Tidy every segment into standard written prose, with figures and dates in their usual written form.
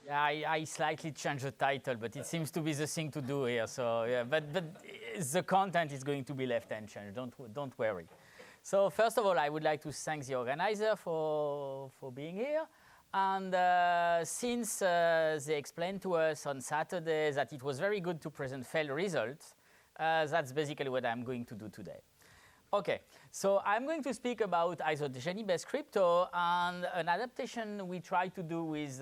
Yeah, I slightly changed the title, but it seems to be the thing to do here. So yeah, but the content is going to be left unchanged. Don't worry. So first of all, I would like to thank the organizer for being here. And since they explained to us on Saturday that it was very good to present failed results, that's basically what I'm going to do today. Okay, so I'm going to speak about Isogeny-based crypto and an adaptation we tried to do with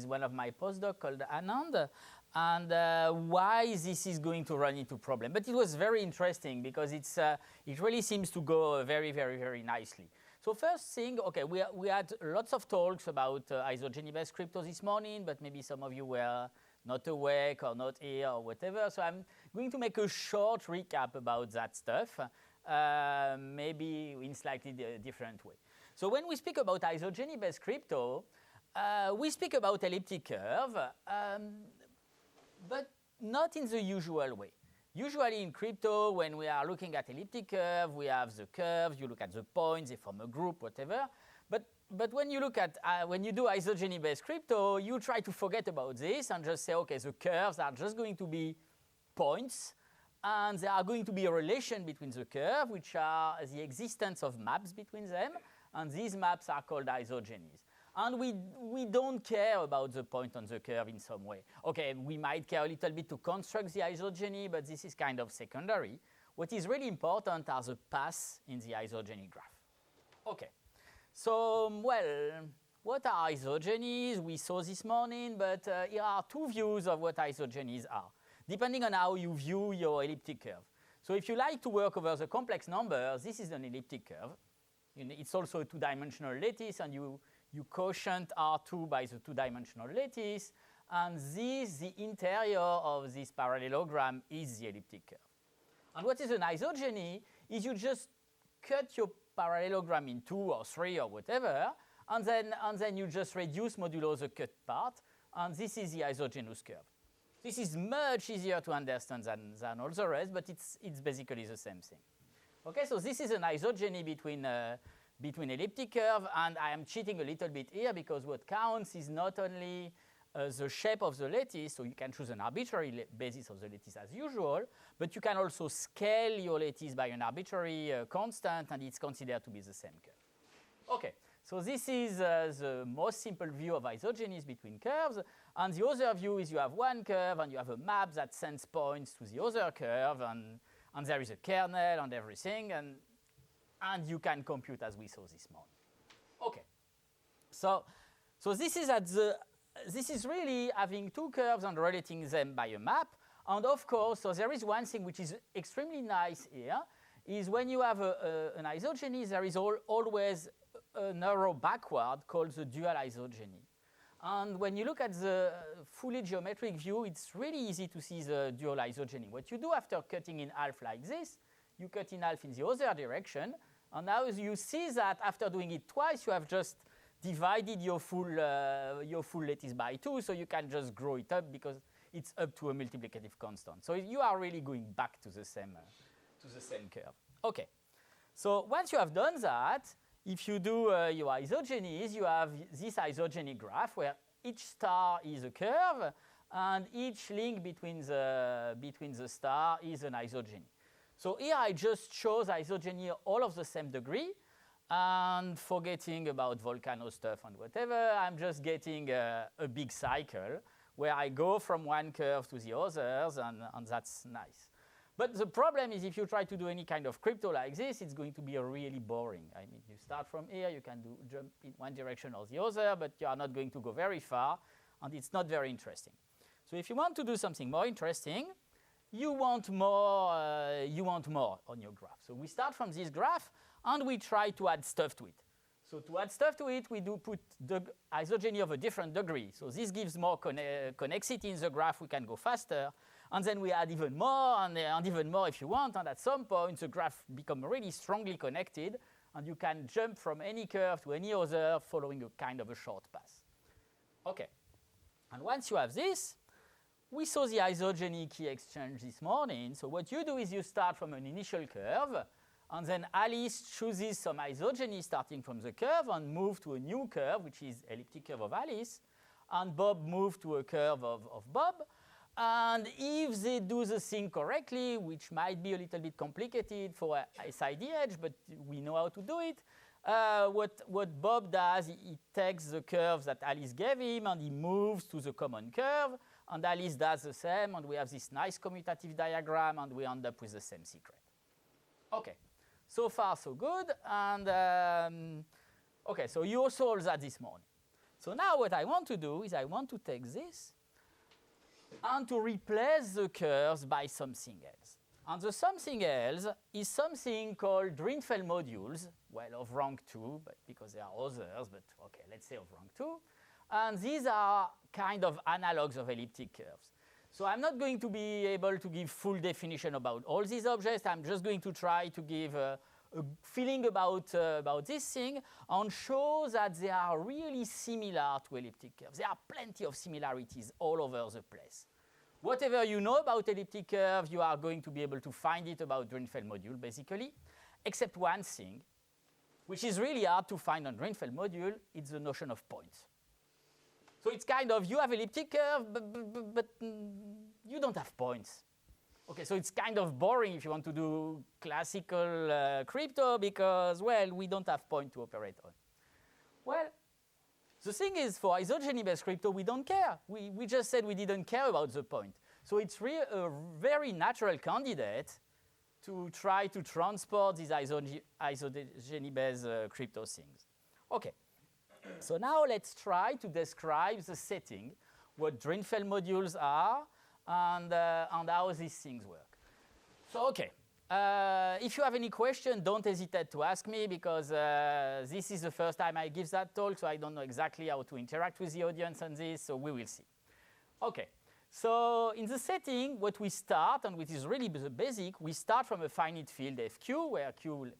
one of my postdocs called Anand, and why this is going to run into problem. But it was very interesting because it really seems to go very, very, very nicely. So first thing, okay, we had lots of talks about isogeny-based crypto this morning, but maybe some of you were not awake or not here or whatever. So I'm going to make a short recap about that stuff. Maybe in slightly different way. So when we speak about isogeny-based crypto, we speak about elliptic curve, but not in the usual way. Usually in crypto, when we are looking at elliptic curve, we have the curves, you look at the points, they form a group, whatever. But when you look at, when you do isogeny-based crypto, you try to forget about this and just say, okay, the curves are just going to be points, and there are going to be a relation between the curve, which are the existence of maps between them, and these maps are called isogenies. And we don't care about the point on the curve in some way. Okay, we might care a little bit to construct the isogeny, but this is kind of secondary. What is really important are the paths in the isogeny graph. Okay, so, well, what are isogenies? We saw this morning, but here are two views of what isogenies are, depending on how you view your elliptic curve. So if you like to work over the complex numbers, this is an elliptic curve. It's also a two-dimensional lattice, and you quotient R2 by the two-dimensional lattice, and the interior of this parallelogram is the elliptic curve. And what is an isogeny is you just cut your parallelogram in 2 or 3 or whatever, and then you just reduce modulo the cut part, and this is the isogenous curve. This is much easier to understand than all the rest, but it's basically the same thing. Okay, so this is an isogeny between elliptic curve, and I am cheating a little bit here because what counts is not only the shape of the lattice, so you can choose an arbitrary basis of the lattice as usual, but you can also scale your lattice by an arbitrary constant, and it's considered to be the same curve. Okay, so this is the most simple view of isogenies between curves, and the other view is you have one curve and you have a map that sends points to the other curve, and there is a kernel and everything, and you can compute as we saw this morning. Okay, so this is really having two curves and relating them by a map, and of course, so there is one thing which is extremely nice here, is when you have an isogeny, there is always an arrow backward called the dual isogeny. And when you look at the fully geometric view, it's really easy to see the dual isogeny. What you do after cutting in half like this, you cut in half in the other direction, and now you see that after doing it twice, you have just divided your full lattice by 2, so you can just grow it up because it's up to a multiplicative constant. So you are really going back to the same curve. Okay, so once you have done that, if you do your isogenies, you have this isogeny graph where each star is a curve and each link between the star is an isogeny. So here I just chose isogeny all of the same degree, and forgetting about volcano stuff and whatever, I'm just getting a big cycle where I go from one curve to the others, and that's nice. But the problem is if you try to do any kind of crypto like this, it's going to be really boring. I mean, you start from here, you can jump in one direction or the other, but you are not going to go very far, and it's not very interesting. So if you want to do something more interesting, you want more on your graph. So we start from this graph, and we try to add stuff to it. So to add stuff to it, we do put the isogeny of a different degree. So this gives more connexity in the graph, we can go faster. And then we add even more, and even more if you want, and at some point the graph becomes really strongly connected, and you can jump from any curve to any other following a kind of a short path. Okay, and once you have this, we saw the Isog Key Exchange this morning. So what you do is you start from an initial curve, and then Alice chooses some isogeny starting from the curve and move to a new curve, which is elliptic curve of Alice. and Bob moved to a curve of Bob. And if they do the thing correctly, which might be a little bit complicated for SIDH, but we know how to do it, what Bob does, he takes the curves that Alice gave him and he moves to the common curve, and Alice does the same, and we have this nice commutative diagram, and we end up with the same secret. Okay, so far so good, and okay, so you solved that this morning. So now what I want to do is I want to take this and to replace the curves by something else. And the something else is something called Drinfeld modules, well, of rank 2, but because there are others, but okay, let's say of rank 2. And these are kind of analogs of elliptic curves. So I'm not going to be able to give full definition about all these objects. I'm just going to try to give a feeling about this thing and show that they are really similar to elliptic curves. There are plenty of similarities all over the place. Whatever you know about elliptic curves, you are going to be able to find it about Drinfeld module, basically, except one thing, which is really hard to find on Drinfeld module. It's the notion of points. So it's kind of, you have elliptic curve, but you don't have points. Okay, so it's kind of boring if you want to do classical crypto because, well, we don't have point to operate on. Well, the thing is, for isogeny-based crypto, we don't care. We just said we didn't care about the point. So it's really a very natural candidate to try to transport these isogeny-based crypto things. Okay, so now let's try to describe the setting, what Drinfeld modules are, and how these things work. So, okay, if you have any question, don't hesitate to ask me, because this is the first time I give that talk, so I don't know exactly how to interact with the audience on this, so we will see. Okay, so in the setting, what we start, and which is really the basic, we start from a finite field FQ, where Q,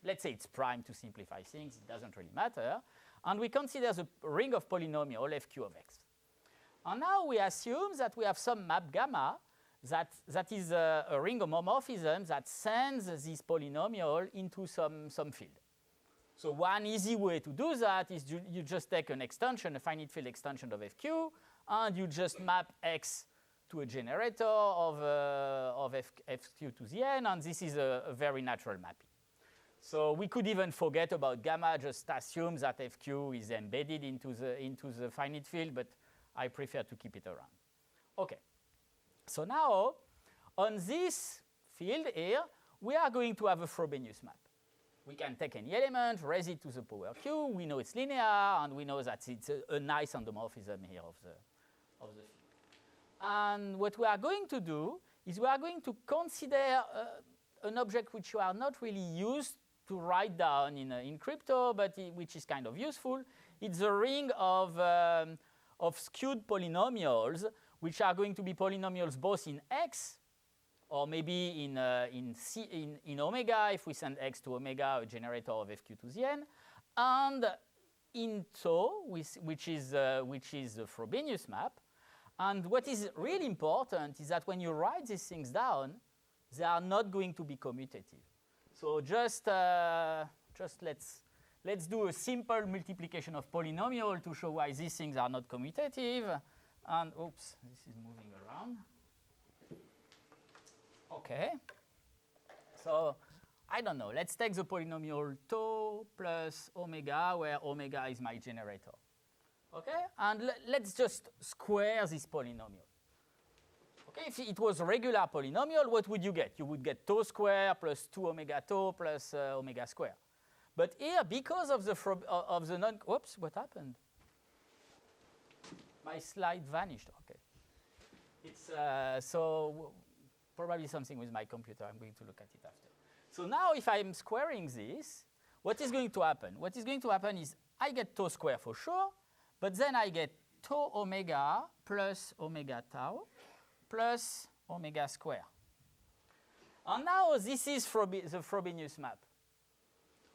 let's say it's prime to simplify things, it doesn't really matter, and we consider the ring of polynomial FQ of X. And now we assume that we have some map gamma that is a ring homomorphism that sends this polynomial into some field. So one easy way to do that is you just take an extension, a finite field extension of FQ, and you just map X to a generator of FQ to the n, and this is a very natural mapping. So we could even forget about gamma, just assume that FQ is embedded into the finite field, but I prefer to keep it around. Okay, so now on this field here, we are going to have a Frobenius map. We can take any element, raise it to the power q. We know it's linear, and we know that it's a nice endomorphism here of the field. And what we are going to do is we are going to consider an object which you are not really used to write down in crypto, but which is kind of useful. It's a ring of skewed polynomials, which are going to be polynomials both in X, or maybe in omega, if we send X to omega, a generator of FQ to the n, and in tau, which is the Frobenius map. And what is really important is that when you write these things down, they are not going to be commutative. So just let's do a simple multiplication of polynomial to show why these things are not commutative. And oops, this is moving around. Okay. So I don't know. Let's take the polynomial tau plus omega, where omega is my generator. Okay? And let's just square this polynomial. Okay? If it was a regular polynomial, what would you get? You would get tau square plus 2 omega tau plus omega square. But here, because of the non, whoops, what happened? My slide vanished. Okay. It's so probably something with my computer. I'm going to look at it after. So now, if I'm squaring this, what is going to happen? What is going to happen is I get tau square for sure, but then I get tau omega plus omega tau plus omega square. And now this is the Frobenius map.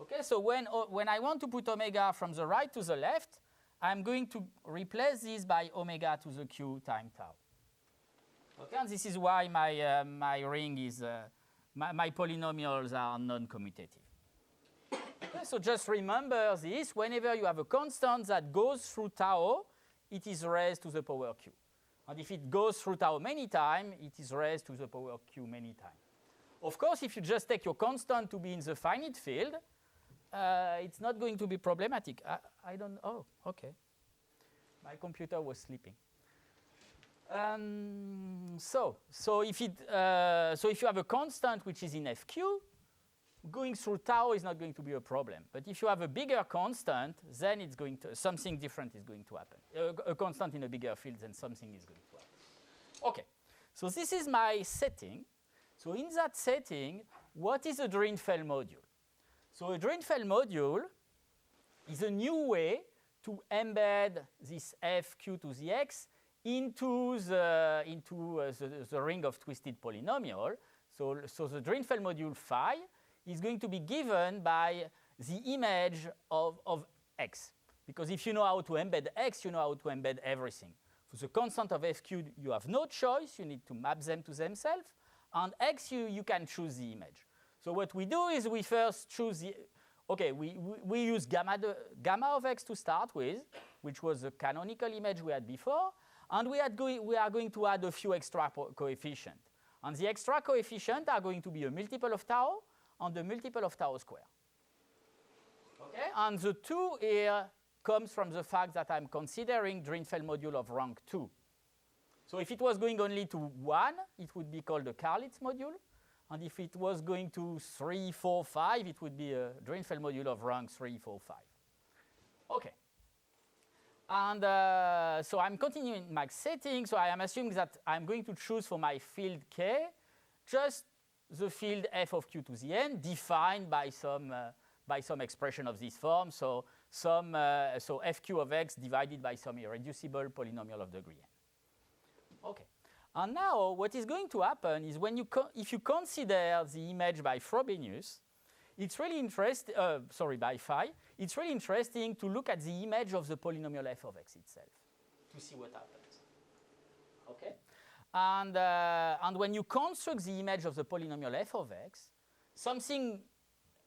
Okay, so when I want to put omega from the right to the left, I'm going to replace this by omega to the q times tau. Okay, and this is why my ring is, my polynomials are non-commutative. Okay, so just remember this. Whenever you have a constant that goes through tau, it is raised to the power q. And if it goes through tau many times, it is raised to the power q many times. Of course, if you just take your constant to be in the finite field, it's not going to be problematic. I don't. Oh, okay. My computer was sleeping. So if you have a constant which is in fq, going through tau is not going to be a problem. But if you have a bigger constant, then it's going to something different is going to happen. A constant in a bigger field, then something is going to happen. Okay. So this is my setting. So in that setting, what is a Drinfeld module? So a Drinfeld module is a new way to embed this fq to the x into the ring of twisted polynomial. So the Drinfeld module phi is going to be given by the image of x. Because if you know how to embed x, you know how to embed everything. For the constant of fq, you have no choice. You need to map them to themselves. And x, you can choose the image. So what we do is we first choose the, okay, we use gamma of x to start with, which was the canonical image we had before. And we are going to add a few extra coefficients. And the extra coefficients are going to be a multiple of tau and a multiple of tau square. Okay? And the 2 here comes from the fact that I'm considering Drinfeld module of rank 2. So if it was going only to 1, it would be called a Karlitz module. And if it was going to 3, 4, 5, it would be a Drinfeld module of rank 3, 4, 5. Okay. And so I'm continuing my setting. So I am assuming that I'm going to choose for my field K just the field f of q to the n defined by some expression of this form. So fq of x divided by some irreducible polynomial of degree n. Okay. And now what is going to happen is when if you consider the image by Frobenius, it's really interesting, by phi, it's really interesting to look at the image of the polynomial f of x itself to see what happens. Okay? And when you construct the image of the polynomial f of x, something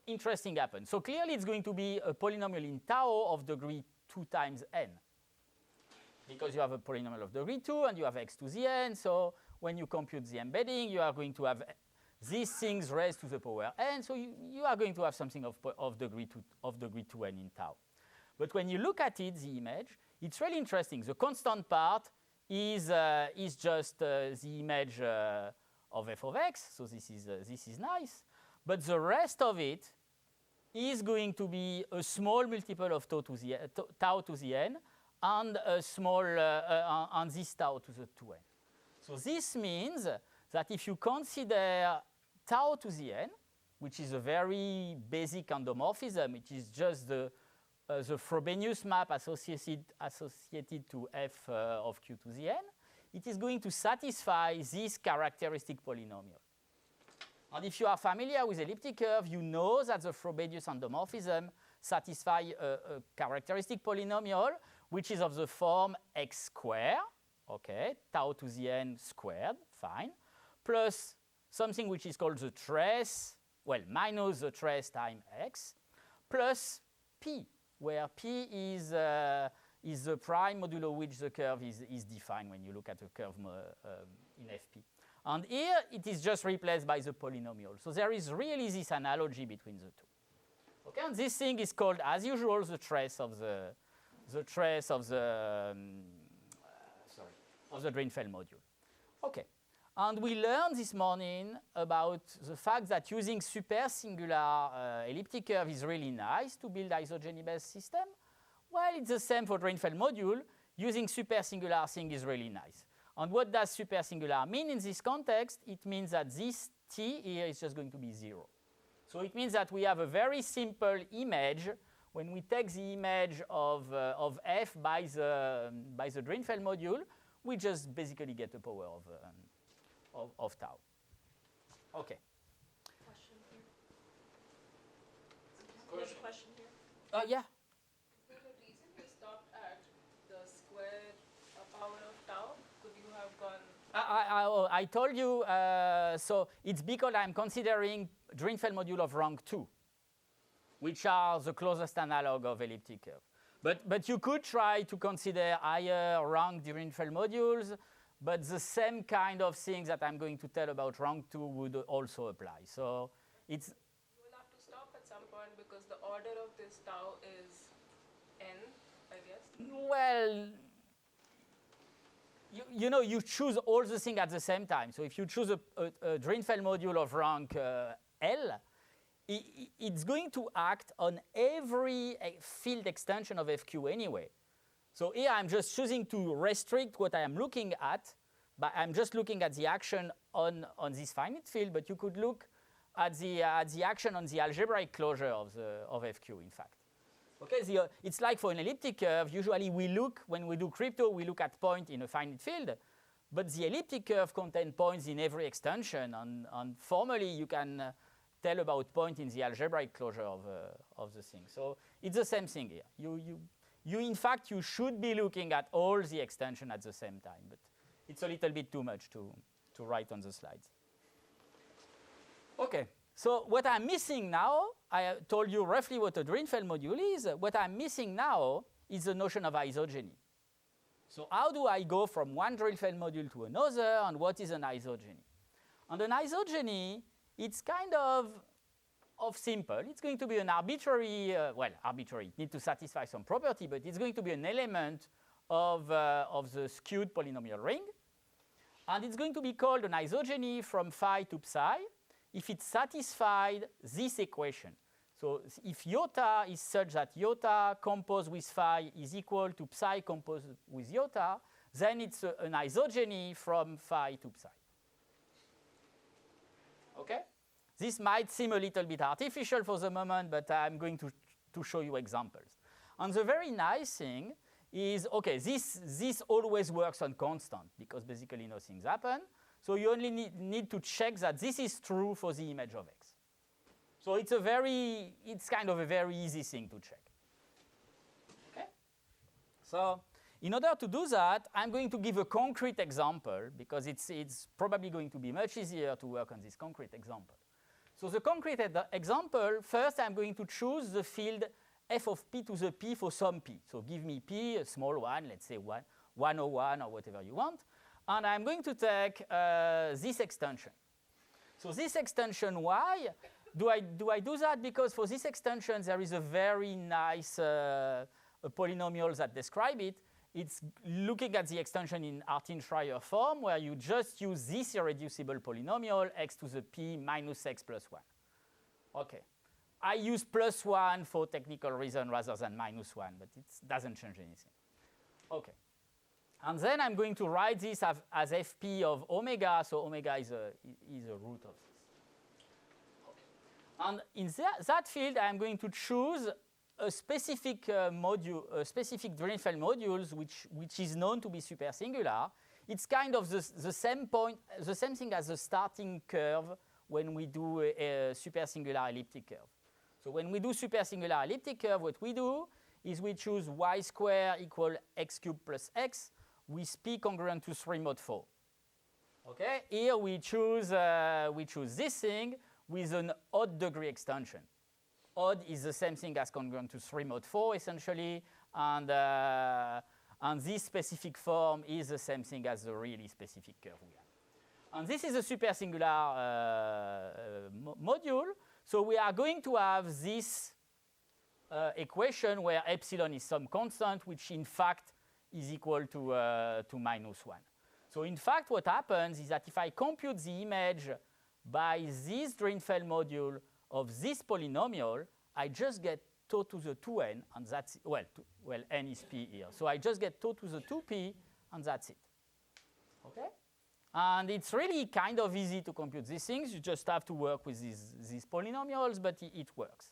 interesting happens. So clearly it's going to be a polynomial in tau of degree 2 times n. Because you have a polynomial of degree 2 and you have x to the n. So when you compute the embedding, you are going to have these things raised to the power n. So you are going to have something of degree 2n in tau. But when you look at it, the image, it's really interesting. The constant part is just the image of f of x. So this is nice. But the rest of it is going to be a small multiple of tau to the n and a small and this tau to the 2n. So this means that if you consider tau to the n, which is a very basic endomorphism, it is just the Frobenius map associated to f of q to the n, it is going to satisfy this characteristic polynomial. And if you are familiar with elliptic curve, you know that the Frobenius endomorphism satisfies a characteristic polynomial which is of the form x squared, okay, tau to the n squared, fine, plus something which is called the trace, well, minus the trace times x, plus p, where p is the prime modulo which the curve is defined when you look at the curve in fp. And here it is just replaced by the polynomial. So there is really this analogy between the two. Okay, and this thing is called, as usual, the trace of the Drinfeld module. Okay, and we learned this morning about the fact that using supersingular elliptic curve is really nice to build isogeny-based system. Well, it's the same for Drinfeld module. Using supersingular thing is really nice. And what does supersingular mean in this context? It means that this t here is just going to be 0. So it means that we have a very simple image. When we take the image of f by the Drinfeld module, we just basically get the power of tau. Okay. Question here. There's a question here. Yeah. For the reason you stopped at the square power of tau, could you have gone? I told you, so it's because I'm considering Drinfeld module of rank 2, which are the closest analog of elliptic curve. But you could try to consider higher rank Drinfeld modules, but the same kind of things that I'm going to tell about rank 2 would also apply. So it's... You will have to stop at some point because the order of this tau is n, I guess. Well, you know, you choose all the things at the same time. So if you choose a Drinfeld module of rank L, it's going to act on every field extension of FQ anyway. So here I'm just choosing to restrict what I am looking at, but I'm just looking at the action on this finite field, but you could look at the action on the algebraic closure of FQ, in fact. Okay, it's like for an elliptic curve, usually when we do crypto, we look at point in a finite field, but the elliptic curve contains points in every extension, and formally you can tell about point in the algebraic closure of the thing. So it's the same thing here. In fact, you should be looking at all the extension at the same time, but it's a little bit too much to write on the slides. Okay, so what I'm missing now, I told you roughly what a Drinfeld module is. What I'm missing now is the notion of isogeny. So how do I go from one Drinfeld module to another, and what is an isogeny? And an isogeny, it's kind of simple. It's going to be an arbitrary, arbitrary. It needs to satisfy some property, but it's going to be an element of the skewed polynomial ring. And it's going to be called an isogeny from phi to psi if it satisfied this equation. So if iota is such that iota composed with phi is equal to psi composed with iota, then it's an isogeny from phi to psi. Okay? This might seem a little bit artificial for the moment, but I'm going to show you examples. And the very nice thing is, okay, this always works on constant because basically nothing's happened. So you only need to check that this is true for the image of X. So it's kind of a very easy thing to check. Okay? So in order to do that, I'm going to give a concrete example because it's probably going to be much easier to work on this concrete example. So the concrete example, first I'm going to choose the field f of p to the p for some p. So give me p, a small one, let's say 101 or whatever you want. And I'm going to take this extension. So this extension y, do I do that? Because for this extension there is a very nice polynomial that describe it. It's looking at the extension in Artin-Schreier form, where you just use this irreducible polynomial, x to the p minus x plus 1. Okay. I use plus 1 for technical reason rather than minus 1, but it doesn't change anything. Okay. And then I'm going to write this as fp of omega, so omega is a root of this. Okay. And in that field, I'm going to choose a specific specific Drinfeld modules, which is known to be supersingular. It's kind of the same thing as the starting curve when we do a supersingular elliptic curve. So when we do supersingular elliptic curve, what we do is we choose y squared equal x cubed plus x with p congruent to 3 mod 4. Okay, here we choose this thing with an odd degree extension. Odd is the same thing as congruent to 3 mod 4 essentially, and this specific form is the same thing as the really specific curve we have. And this is a supersingular module, so we are going to have this equation where epsilon is some constant, which in fact is equal to minus 1. So in fact what happens is that if I compute the image by this Drinfeld module of this polynomial, I just get tau to the 2n, and that's, n is p here. So I just get tau to the 2p, and that's it. Okay? And it's really kind of easy to compute these things. You just have to work with these polynomials, but it works.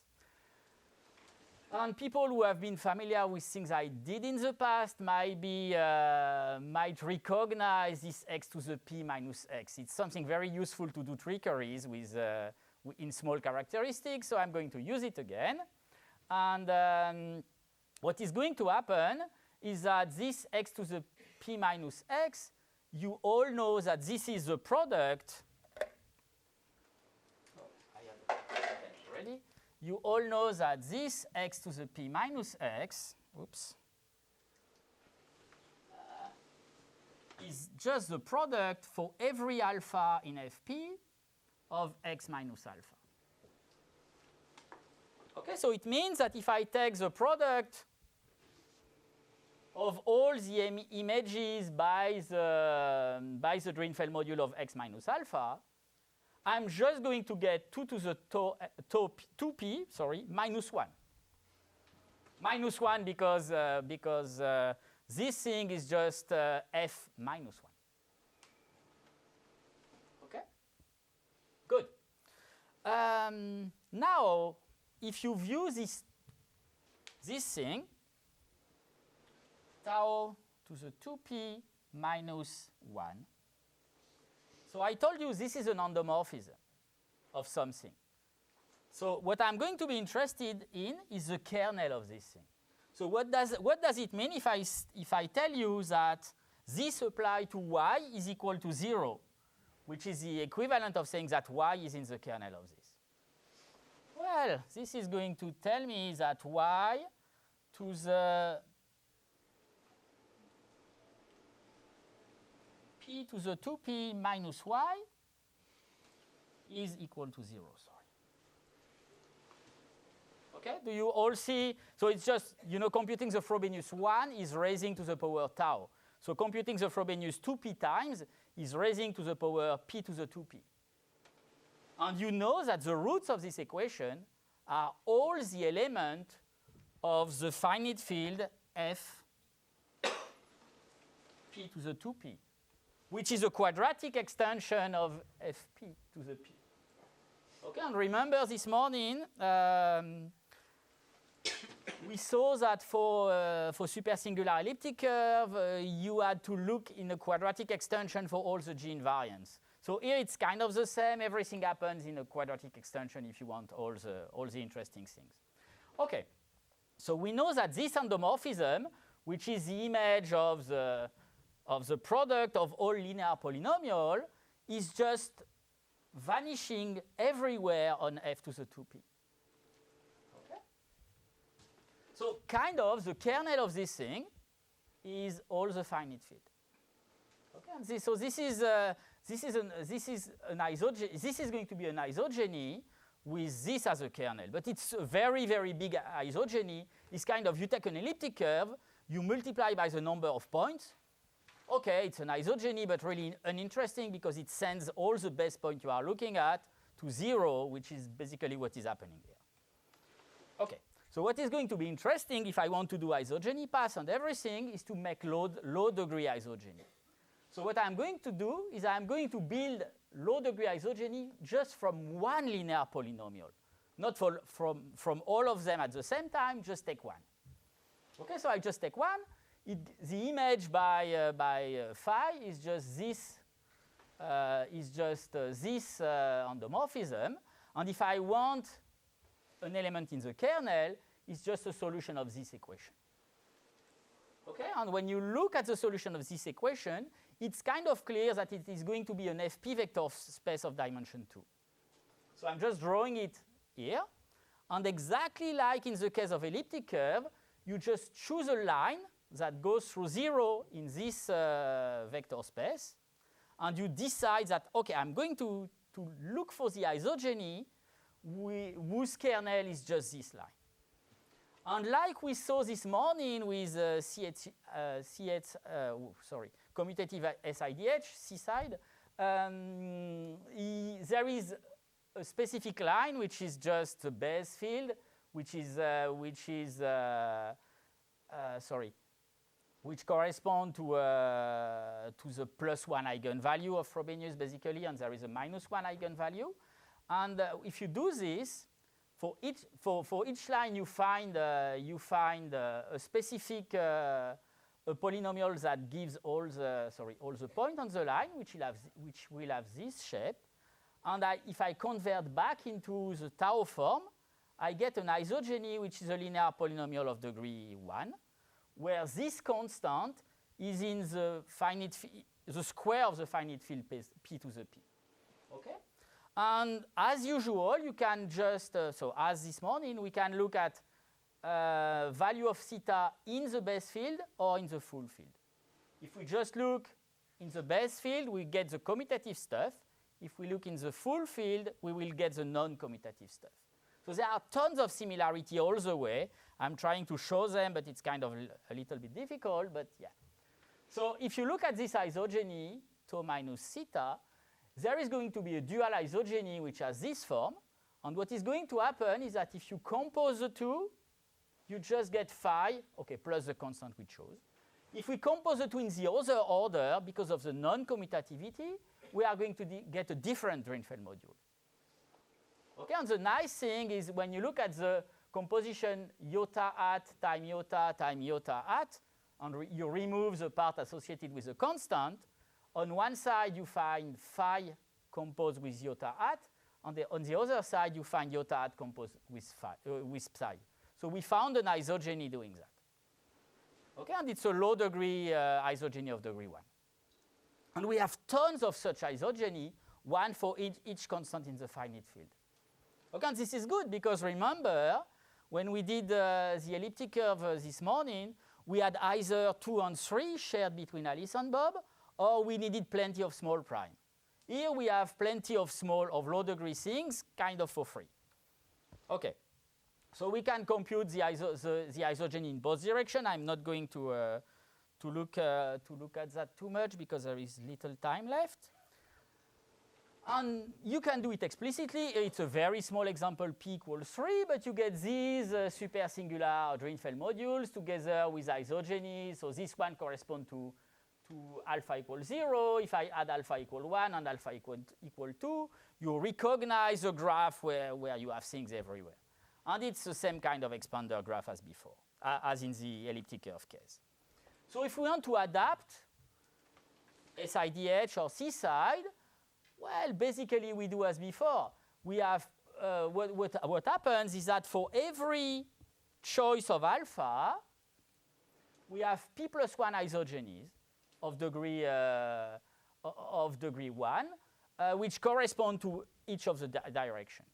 And people who have been familiar with things I did in the past might recognize this x to the p minus x. It's something very useful to do trickeries with in small characteristics, so I'm going to use it again. And what is going to happen is that this x to the p minus x, you all know that this is the product. I have it ready. You all know that this x to the p minus x, oops, is just the product for every alpha in Fp of x minus alpha. Okay, so it means that if I take the product of all the images by the Drinfeld module of x minus alpha, I'm just going to get 2 to the 2p, minus 1. Minus 1 because this thing is just f minus 1. Okay? Good. Now, if you view this thing, tau to the 2p minus 1. So I told you this is an endomorphism of something. So what I'm going to be interested in is the kernel of this thing. So what does it mean if I tell you that this applied to y is equal to 0, which is the equivalent of saying that y is in the kernel of this? Well, this is going to tell me that y to the p to the 2p minus y is equal to 0, Okay, do you all see? So it's just, computing the Frobenius 1 is raising to the power tau. So computing the Frobenius 2p times is raising to the power p to the 2p. And you know that the roots of this equation are all the elements of the finite field f p to the 2p, which is a quadratic extension of fp to the p. Okay, and remember this morning, we saw that for supersingular elliptic curve, you had to look in a quadratic extension for all the G invariants. So here it's kind of the same. Everything happens in a quadratic extension if you want all the interesting things. Okay, so we know that this endomorphism, which is the image of the product of all linear polynomial, is just vanishing everywhere on f to the 2p. Okay? So kind of the kernel of this thing is all the finite field. Okay? And this is going to be an isogeny with this as a kernel, but it's a very, very big isogeny. It's kind of, you take an elliptic curve, you multiply by the number of points. Okay, it's an isogeny, but really uninteresting because it sends all the base points you are looking at to 0, which is basically what is happening here. Okay, so what is going to be interesting if I want to do isogeny pass and everything is to make low degree isogeny. So what I'm going to do is I'm going to build low degree isogeny just from one linear polynomial, not from all of them at the same time, just take one. Okay, so I just take one. The image by phi is just this endomorphism, and if I want an element in the kernel, it's just a solution of this equation. Okay, and when you look at the solution of this equation, it's kind of clear that it is going to be an FP vector space of dimension 2. So I'm just drawing it here, and exactly like in the case of elliptic curve, you just choose a line that goes through 0 in this vector space, and you decide that, okay, I'm going to look for the isogeny whose kernel is just this line. And like we saw this morning with commutative SIDH, C-side, there is a specific line which is just a base field, which correspond to the +1 eigenvalue of Frobenius, basically, and there is a -1 eigenvalue. And if you do this, for each line you find a specific a polynomial that gives all the points on the line, which will have this shape. And if I convert back into the tau form, I get an isogeny which is a linear polynomial of degree 1, where this constant is in the square of the finite field p to the p. Okay? And as usual, you can just, so as this morning, we can look at value of theta in the base field or in the full field. If we just look in the base field, we get the commutative stuff. If we look in the full field, we will get the non-commutative stuff. So there are tons of similarity all the way. I'm trying to show them, but it's kind of a little bit difficult, but yeah. So if you look at this isogeny, tau minus theta, there is going to be a dual isogeny which has this form. And what is going to happen is that if you compose the two, you just get phi, okay, plus the constant we chose. If we compose the two in the other order, because of the non-commutativity, we are going to get a different Drinfeld module. Okay, and the nice thing is when you look at the composition iota at time iota at, and you remove the part associated with the constant, on one side you find phi composed with iota at, on the other side you find iota at composed with psi. So we found an isogeny doing that. Okay, and it's a low degree isogeny of degree 1. And we have tons of such isogeny, one for each constant in the finite field. Okay, and this is good because remember, when we did the elliptic curve this morning, we had either 2 and 3 shared between Alice and Bob, or we needed plenty of small prime. Here we have plenty of low degree things, kind of for free. Okay, so we can compute the isogeny in both directions. I'm not going to look at that too much because there is little time left. And you can do it explicitly. It's a very small example, p equals 3, but you get these super singular Drinfeld modules together with isogeny. So this one corresponds to alpha equals 0. If I add alpha equal 1 and alpha equal 2, you recognize a graph where you have things everywhere. And it's the same kind of expander graph as before, as in the elliptic curve case. So if we want to adapt SIDH or C-side, well, basically we do as before. We have, what happens is that for every choice of alpha, we have p plus 1 isogenies of degree 1, which correspond to each of the direction.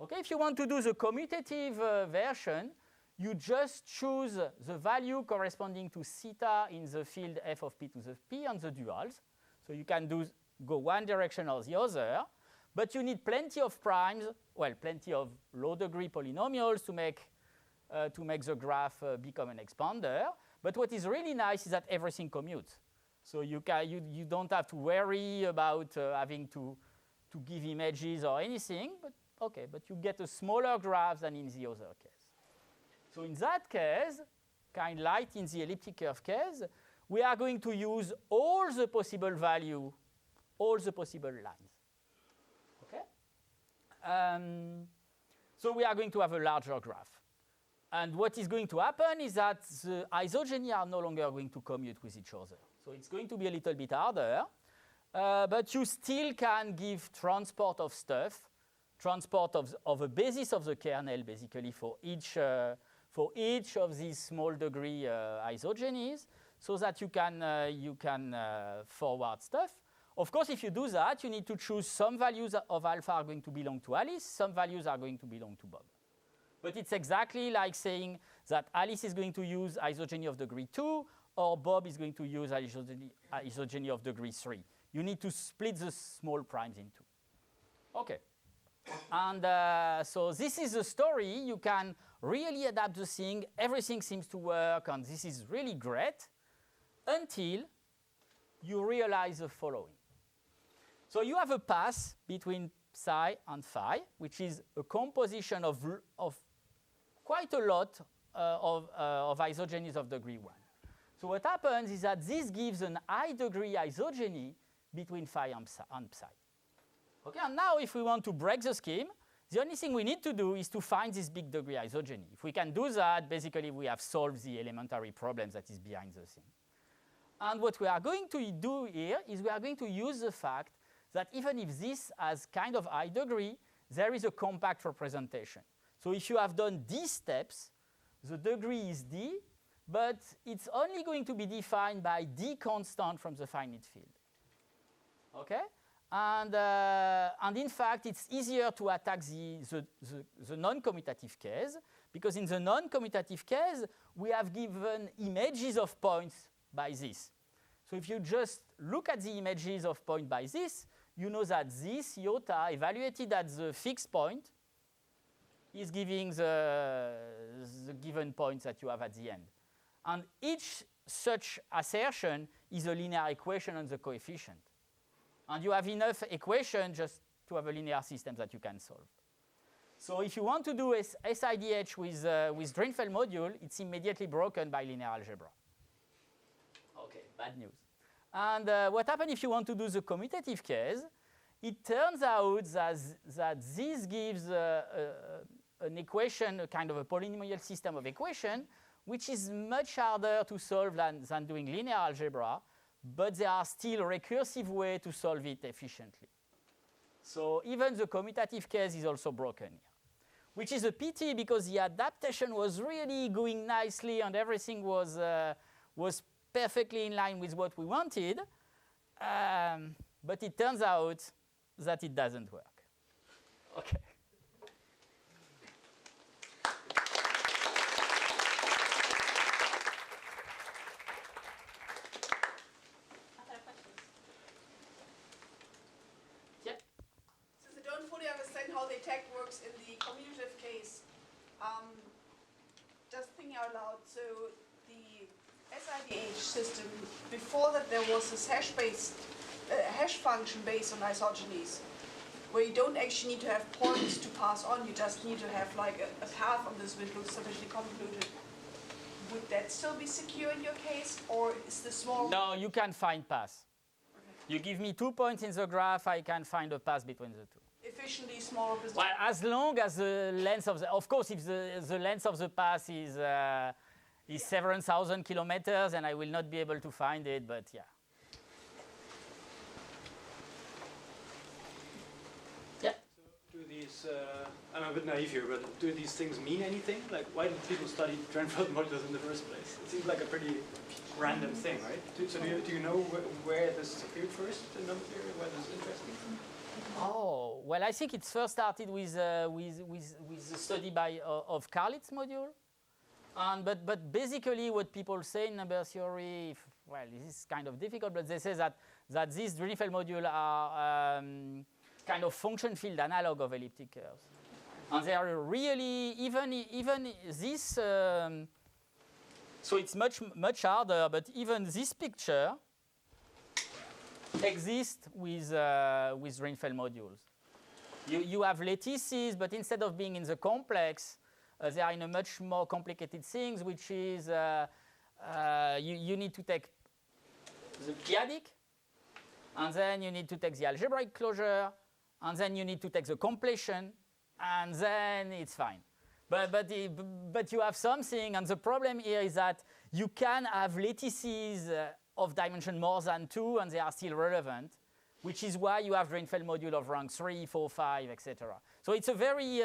Okay, if you want to do the commutative version, you just choose the value corresponding to theta in the field f of p to the p and the duals. So you can go one direction or the other, but you need plenty of primes, well, plenty of low degree polynomials to make the graph become an expander. But what is really nice is that everything commutes. So you don't have to worry about having to give images or anything, but you get a smaller graph than in the other case. So in that case, kind of like in the elliptic curve case, we are going to use all the possible value, all the possible lines. Okay? So we are going to have a larger graph. And what is going to happen is that the isogeny are no longer going to commute with each other. So it's going to be a little bit harder, but you still can give transport of stuff, transport of a basis of the kernel, basically, for each of these small degree isogenies, so that you can forward stuff. Of course, if you do that, you need to choose some values of alpha are going to belong to Alice, some values are going to belong to Bob. But it's exactly like saying that Alice is going to use isogeny of degree 2, or Bob is going to use isogeny of degree 3. You need to split the small primes in two. Okay. And so this is the story. You can really adapt the thing. Everything seems to work, and this is really great until you realize the following. So you have a path between psi and phi, which is a composition of quite a lot of isogenies of degree 1. So what happens is that this gives an high degree isogeny between phi and psi. Okay, and now if we want to break the scheme, the only thing we need to do is to find this big degree isogeny. If we can do that, basically we have solved the elementary problem that is behind the thing. And what we are going to do here is we are going to use the fact that even if this has kind of high degree, there is a compact representation. So if you have done these steps, the degree is d, but it's only going to be defined by d constant from the finite field. Okay? And in fact, it's easier to attack the non-commutative case, Because in the non-commutative case, we have given images of points by this. So if you just look at the images of point by this, you know that this iota evaluated at the fixed point is giving the given points that you have at the end. And each such assertion is a linear equation on the coefficient. And you have enough equations just to have a linear system that you can solve. So if you want to do SIDH with Drinfeld module, it's immediately broken by linear algebra. Okay, bad news. And what happens if you want to do the commutative case? It turns out that this gives an equation, a kind of a polynomial system of equation, which is much harder to solve than doing linear algebra, but there are still recursive ways to solve it efficiently. So even the commutative case is also broken here, which is a pity because the adaptation was really going nicely and everything was perfectly in line with what we wanted, but it turns out that it doesn't work. Okay. How the attack works in the commutative case. Just thinking out loud, so the SIDH system, before that there was this hash function based on isogenies, where you don't actually need to have points to pass on, you just need to have like a path on this which looks sufficiently convoluted. Would that still be secure in your case, or is this more? No, you can find paths. Okay. You give me 2 points in the graph, I can find a path between the two. Efficiently smaller. Well, as long as the length of of course, if the length of the path is several thousand kilometers, then I will not be able to find it, but yeah. Yeah. So do these, I'm a bit naive here, but do these things mean anything? Like, why did people study Drinfeld modules in the first place? It seems like a pretty random thing, right? So do you know where this appeared first in number theory, why this is interesting? Oh, well, I think it first started with the study of Karlitz's module. But basically what people say in number theory, well, this is kind of difficult, but they say that these Drinfeld modules are kind of function field analog of elliptic curves. And they are really, even this, so it's much harder, but even this picture exist with Drinfeld modules. You have lattices, but instead of being in the complex, they are in a much more complicated things, which is you need to take the p-adic, and then you need to take the algebraic closure, and then you need to take the completion, and then it's fine. But you have something, and the problem here is that you can have lattices of dimension more than 2, and they are still relevant, which is why you have Drinfeld module of rank 3, 4, 5, etc. So it's a very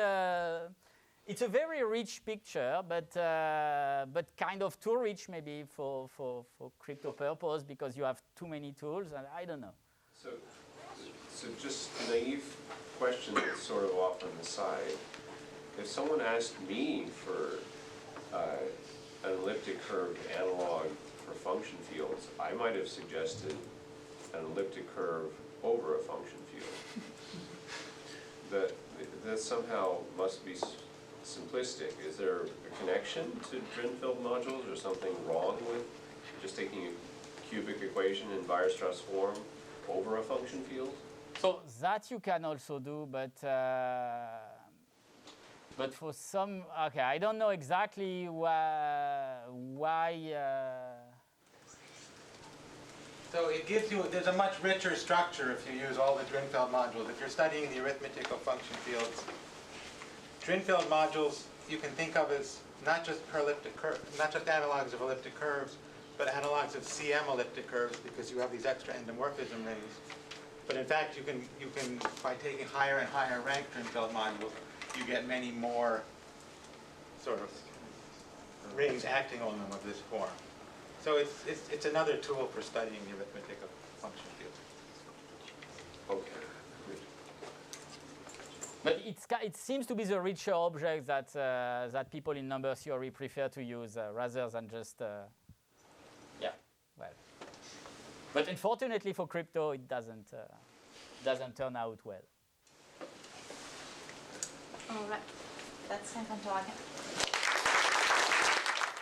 rich picture, but kind of too rich maybe for crypto purpose because you have too many tools, and I don't know. So just a naive question that's sort of off on the side. If someone asked me for an elliptic curve analog for function fields, I might have suggested an elliptic curve over a function field. That somehow must be simplistic. Is there a connection to Drinfeld modules or something wrong with just taking a cubic equation in Weierstrass form over a function field? So that you can also do, but for some, okay, I don't know exactly why. So it gives you, there's a much richer structure if you use all the Drinfeld modules. If you're studying the arithmetic of function fields, Drinfeld modules you can think of as not just per elliptic curve, not just analogs of elliptic curves, but analogs of CM elliptic curves because you have these extra endomorphism rings. But in fact, you can by taking higher and higher rank Drinfeld modules, you get many more sort of rings acting on them of this form. So it's another tool for studying the arithmetic of function fields. Okay. But it seems to be the richer object that, that people in number theory prefer to use rather than just, yeah, well. But unfortunately for crypto, it doesn't turn out well. All right. That's Antoine.